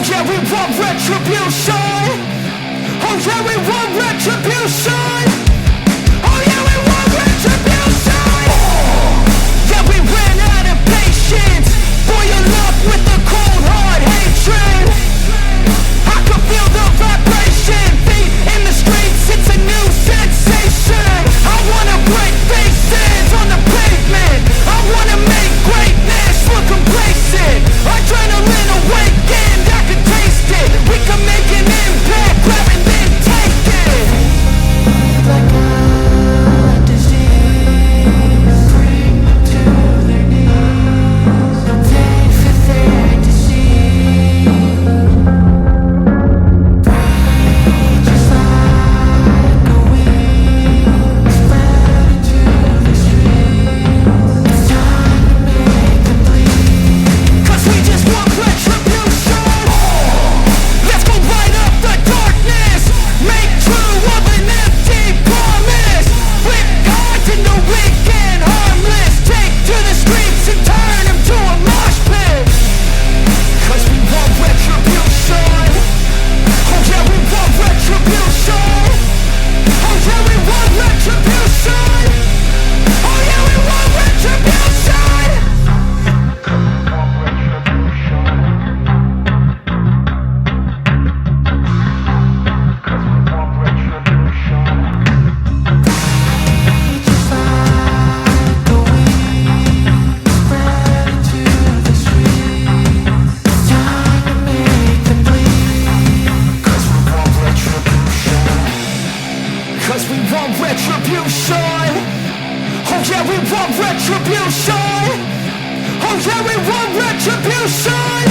yeah, we want retribution. Oh yeah, we want retribution. Oh yeah, we want retribution. Yeah, we ran out of patience. Boil up with the cold hard hatred. I can feel the vibration. Feet in the streets, it's a new sensation. I wanna break faces on the pavement. I wanna make greatness look complacent. Adrenaline awakened, I can taste it. We can make an impact, grab and then take it. Like a disease, bring them to their knees. Pain for their disease. Breathe just like a weed, spread into the streets. It's time to make them bleed. 'Cause we just want retribution. Let's go light up the darkness. Make true of an empty promise. Flip gods into weak and harmless. Take to the streets and turn them to a mosh pit. 'Cause we want retribution. Oh yeah, we want retribution. Oh yeah, we want retribution. Oh yeah, we want retribution. Just like a weed, spread into the streets. It's time to make them bleed. 'Cause we want retribution. 'Cause we want retribution. Oh yeah, we want retribution. Oh yeah, we want retribution.